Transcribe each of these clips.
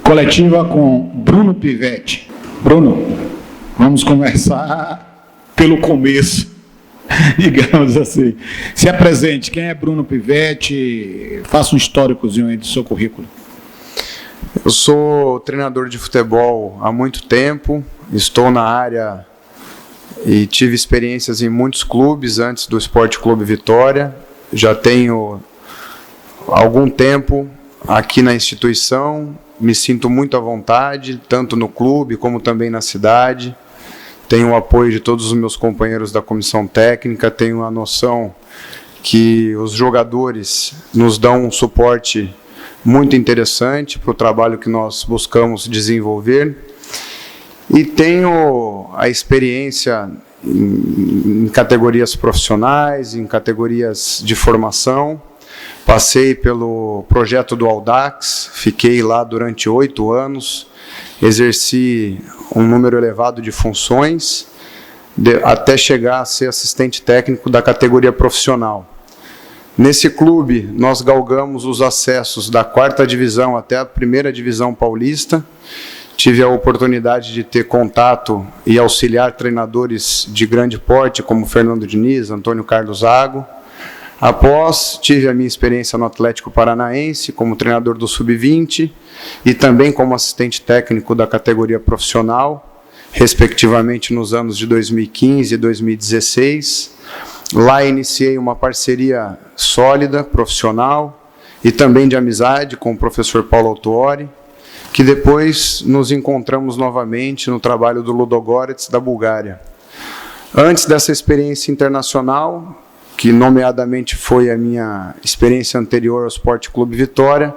Coletiva com Bruno Pivetti. Bruno, vamos conversar pelo começo, digamos assim. Se apresente, quem é Bruno Pivetti? Faça um históricozinho aí do seu currículo. Eu sou treinador de futebol há muito tempo, estou na área e tive experiências em muitos clubes antes do Esporte Clube Vitória. Já tenho algum tempo aqui na instituição, me sinto muito à vontade, tanto no clube como também na cidade. Tenho o apoio de todos os meus companheiros da comissão técnica, tenho a noção que os jogadores nos dão um suporte muito interessante para o trabalho que nós buscamos desenvolver. E tenho a experiência em categorias profissionais, em categorias de formação. Passei pelo projeto do Audax, fiquei lá durante 8 anos, exerci um número elevado de funções, até chegar a ser assistente técnico da categoria profissional. Nesse clube, nós galgamos os acessos da 4ª divisão até a 1ª divisão paulista. Tive a oportunidade de ter contato e auxiliar treinadores de grande porte, como Fernando Diniz, Antônio Carlos Zago. Após, tive a minha experiência no Atlético Paranaense, como treinador do Sub-20 e também como assistente técnico da categoria profissional, respectivamente nos anos de 2015 e 2016. Lá iniciei uma parceria sólida, profissional e também de amizade com o professor Paulo Autuori, que depois nos encontramos novamente no trabalho do Ludogorets da Bulgária. Antes dessa experiência internacional, que nomeadamente foi a minha experiência anterior ao Esporte Clube Vitória,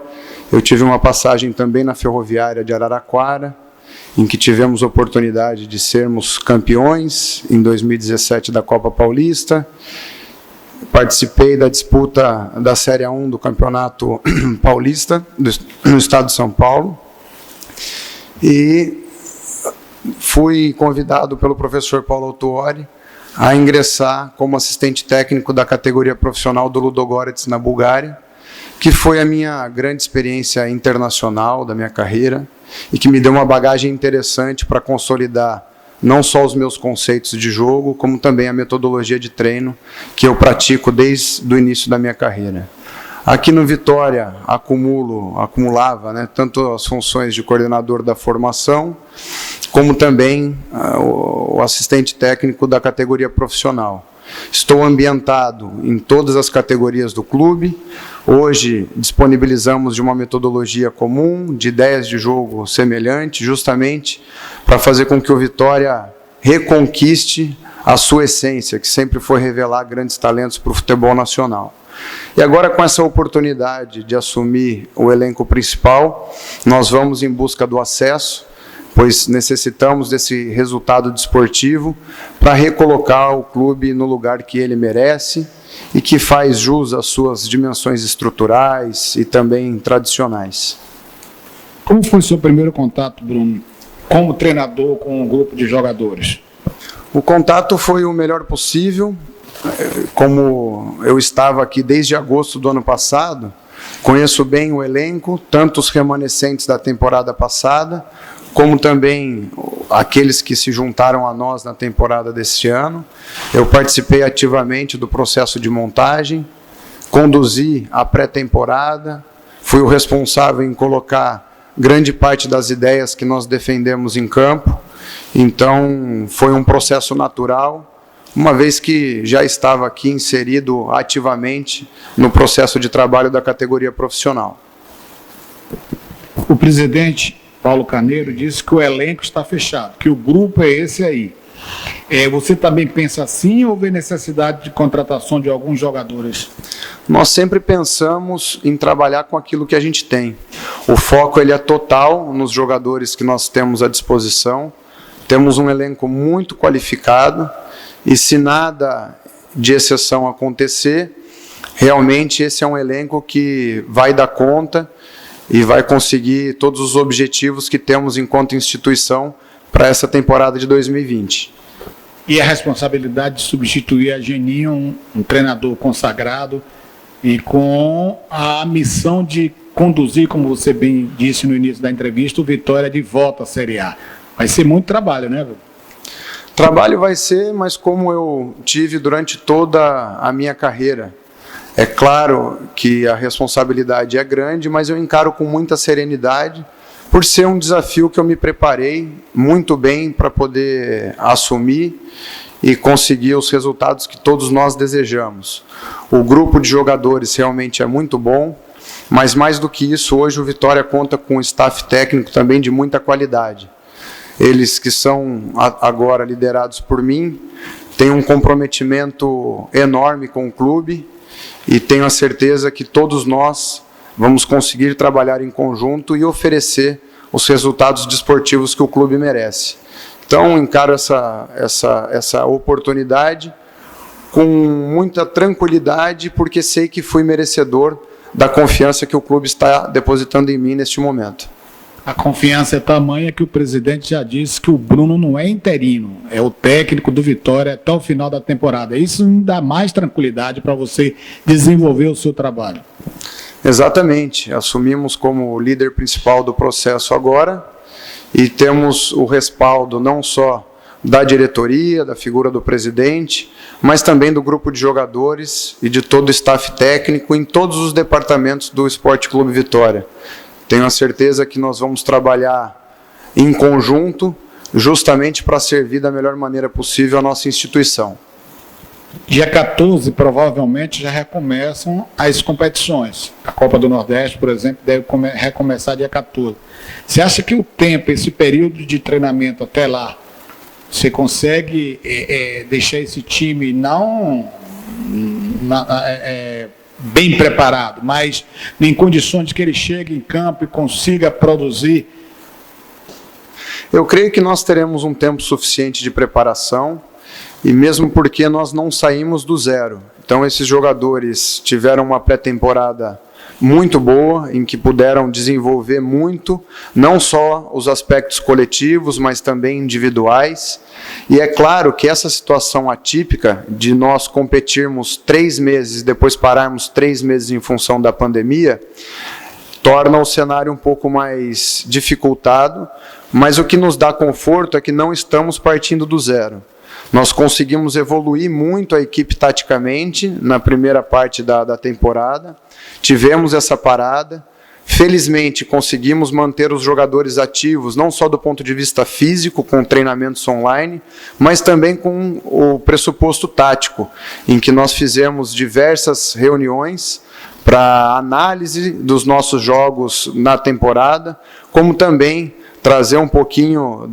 eu tive uma passagem também na Ferroviária de Araraquara, em que tivemos a oportunidade de sermos campeões em 2017 da Copa Paulista. Participei da disputa da Série A1 do Campeonato Paulista, no estado de São Paulo, e fui convidado pelo professor Paulo Autuori a ingressar como assistente técnico da categoria profissional do Ludogorets na Bulgária, que foi a minha grande experiência internacional da minha carreira e que me deu uma bagagem interessante para consolidar não só os meus conceitos de jogo, como também a metodologia de treino que eu pratico desde o início da minha carreira. Aqui no Vitória, acumulava, né, tanto as funções de coordenador da formação, como também o assistente técnico da categoria profissional. Estou ambientado em todas as categorias do clube. Hoje disponibilizamos de uma metodologia comum, de ideias de jogo semelhantes, justamente para fazer com que o Vitória reconquiste a sua essência, que sempre foi revelar grandes talentos para o futebol nacional. E agora, com essa oportunidade de assumir o elenco principal, nós vamos em busca do acesso, pois necessitamos desse resultado desportivo para recolocar o clube no lugar que ele merece e que faz jus às suas dimensões estruturais e também tradicionais. Como foi o seu primeiro contato, Bruno, como treinador com um grupo de jogadores? O contato foi o melhor possível. Como eu estava aqui desde agosto do ano passado, conheço bem o elenco, tanto os remanescentes da temporada passada, como também aqueles que se juntaram a nós na temporada deste ano. Eu participei ativamente do processo de montagem, conduzi a pré-temporada, fui o responsável em colocar grande parte das ideias que nós defendemos em campo, então foi um processo natural, uma vez que já estava aqui inserido ativamente no processo de trabalho da categoria profissional. O presidente Paulo Carneiro disse que o elenco está fechado, que o grupo é esse aí. Você também pensa assim ou vê necessidade de contratação de alguns jogadores? Nós sempre pensamos em trabalhar com aquilo que a gente tem. O foco ele é total nos jogadores que nós temos à disposição. Temos um elenco muito qualificado e, se nada de exceção acontecer, realmente esse é um elenco que vai dar conta e vai conseguir todos os objetivos que temos enquanto instituição para essa temporada de 2020. E a responsabilidade de substituir a Geninho, um treinador consagrado, e com a missão de conduzir, como você bem disse no início da entrevista, o Vitória de volta à Série A. Vai ser muito trabalho, né, Bruno? Trabalho vai ser, mas como eu tive durante toda a minha carreira. É claro que a responsabilidade é grande, mas eu encaro com muita serenidade, por ser um desafio que eu me preparei muito bem para poder assumir e conseguir os resultados que todos nós desejamos. O grupo de jogadores realmente é muito bom, mas mais do que isso, hoje o Vitória conta com um staff técnico também de muita qualidade. Eles que são agora liderados por mim, têm um comprometimento enorme com o clube e tenho a certeza que todos nós vamos conseguir trabalhar em conjunto e oferecer os resultados desportivos que o clube merece. Então, encaro essa oportunidade com muita tranquilidade, porque sei que fui merecedor da confiança que o clube está depositando em mim neste momento. A confiança é tamanha que o presidente já disse que o Bruno não é interino, é o técnico do Vitória até o final da temporada. Isso me dá mais tranquilidade para você desenvolver o seu trabalho. Exatamente. Assumimos como líder principal do processo agora e temos o respaldo não só da diretoria, da figura do presidente, mas também do grupo de jogadores e de todo o staff técnico em todos os departamentos do Sport Clube Vitória. Tenho a certeza que nós vamos trabalhar em conjunto, justamente para servir da melhor maneira possível a nossa instituição. Dia 14, provavelmente, já recomeçam as competições. A Copa do Nordeste, por exemplo, deve recomeçar dia 14. Você acha que o tempo, esse período de treinamento até lá, você consegue deixar esse time não bem preparado, mas em condições de que ele chegue em campo e consiga produzir? Eu creio que nós teremos um tempo suficiente de preparação, e mesmo porque nós não saímos do zero. Então esses jogadores tiveram uma pré-temporada muito boa, em que puderam desenvolver muito, não só os aspectos coletivos, mas também individuais. E é claro que essa situação atípica de nós competirmos 3 meses, depois pararmos 3 meses em função da pandemia, torna o cenário um pouco mais dificultado, mas o que nos dá conforto é que não estamos partindo do zero. Nós conseguimos evoluir muito a equipe taticamente na primeira parte da temporada, tivemos essa parada, felizmente conseguimos manter os jogadores ativos, não só do ponto de vista físico, com treinamentos online, mas também com o pressuposto tático, em que nós fizemos diversas reuniões para análise dos nossos jogos na temporada, como também trazer um pouquinho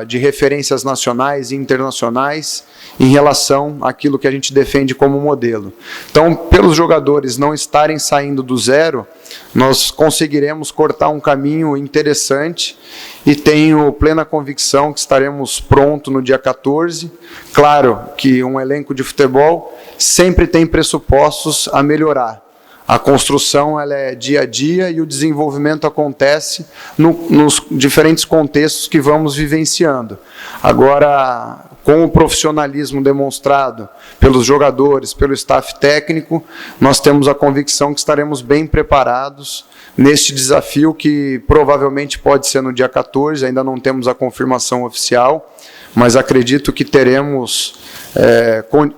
de referências nacionais e internacionais em relação àquilo que a gente defende como modelo. Então, pelos jogadores não estarem saindo do zero, nós conseguiremos cortar um caminho interessante e tenho plena convicção que estaremos prontos no dia 14. Claro que um elenco de futebol sempre tem pressupostos a melhorar. A construção ela é dia a dia e o desenvolvimento acontece nos diferentes contextos que vamos vivenciando. Agora, com o profissionalismo demonstrado pelos jogadores, pelo staff técnico, nós temos a convicção que estaremos bem preparados neste desafio que provavelmente pode ser no dia 14, ainda não temos a confirmação oficial, mas acredito que teremos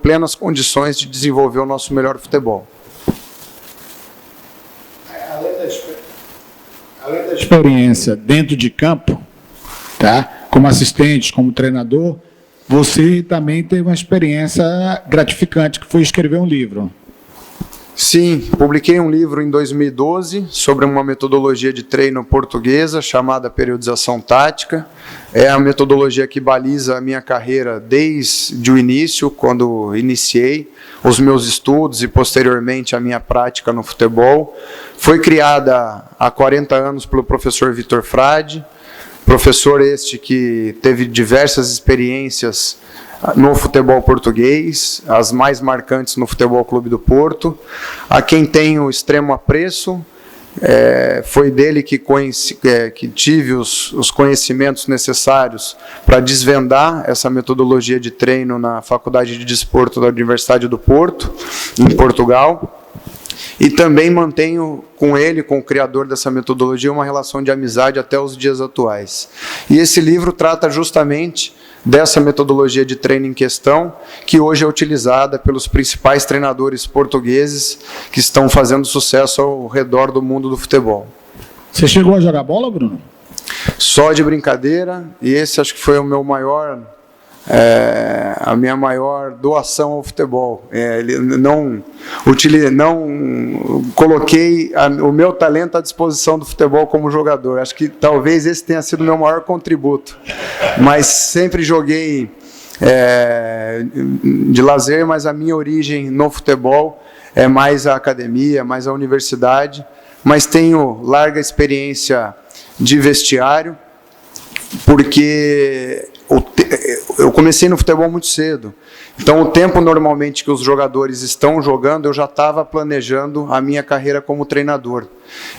plenas condições de desenvolver o nosso melhor futebol. Além da experiência dentro de campo, tá? Como assistente, como treinador, você também teve uma experiência gratificante, que foi escrever um livro. Sim, publiquei um livro em 2012 sobre uma metodologia de treino portuguesa chamada periodização tática. É a metodologia que baliza a minha carreira desde o início, quando iniciei os meus estudos e posteriormente a minha prática no futebol. Foi criada há 40 anos pelo professor Vitor Frade, professor este que teve diversas experiências no futebol português, as mais marcantes no Futebol Clube do Porto, a quem tenho extremo apreço. Foi dele que tive os conhecimentos necessários para desvendar essa metodologia de treino na Faculdade de Desporto da Universidade do Porto, em Portugal. e também mantenho com ele, com o criador dessa metodologia, uma relação de amizade até os dias atuais. E esse livro trata justamente dessa metodologia de treino em questão, que hoje é utilizada pelos principais treinadores portugueses que estão fazendo sucesso ao redor do mundo do futebol. Você chegou a jogar bola, Bruno? Só de brincadeira, e esse acho que foi o meu maior, a minha maior doação ao futebol. Não coloquei o meu talento à disposição do futebol como jogador. Acho que talvez esse tenha sido o meu maior contributo. Mas sempre joguei de lazer, mas a minha origem no futebol é mais a academia, mais a universidade. Mas tenho larga experiência de vestiário, porque eu comecei no futebol muito cedo. Então, o tempo normalmente que os jogadores estão jogando, eu já estava planejando a minha carreira como treinador.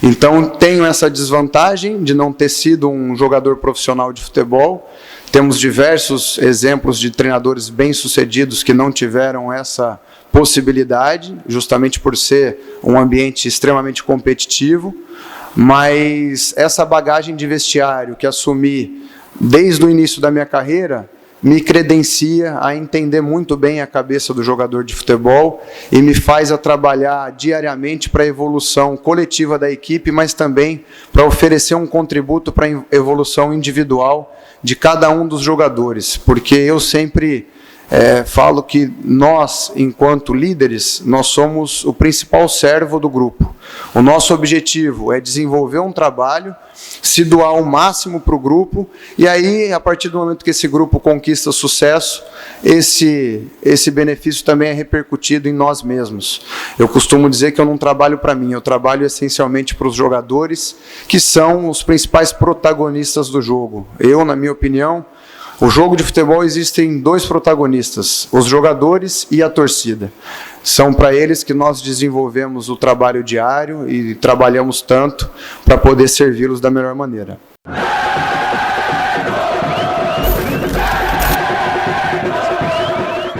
Então, tenho essa desvantagem de não ter sido um jogador profissional de futebol. Temos diversos exemplos de treinadores bem-sucedidos que não tiveram essa possibilidade, justamente por ser um ambiente extremamente competitivo. Mas essa bagagem de vestiário que assumi desde o início da minha carreira me credencia a entender muito bem a cabeça do jogador de futebol e me faz a trabalhar diariamente para a evolução coletiva da equipe, mas também para oferecer um contributo para a evolução individual de cada um dos jogadores, porque eu sempre falo que nós, enquanto líderes, nós somos o principal servo do grupo. O nosso objetivo é desenvolver um trabalho, se doar o máximo para o grupo, e aí, a partir do momento que esse grupo conquista sucesso, esse benefício também é repercutido em nós mesmos. Eu costumo dizer que eu não trabalho para mim, eu trabalho essencialmente para os jogadores, que são os principais protagonistas do jogo. Eu, na minha opinião, o jogo de futebol existem dois protagonistas, os jogadores e a torcida. São para eles que nós desenvolvemos o trabalho diário e trabalhamos tanto para poder servi-los da melhor maneira.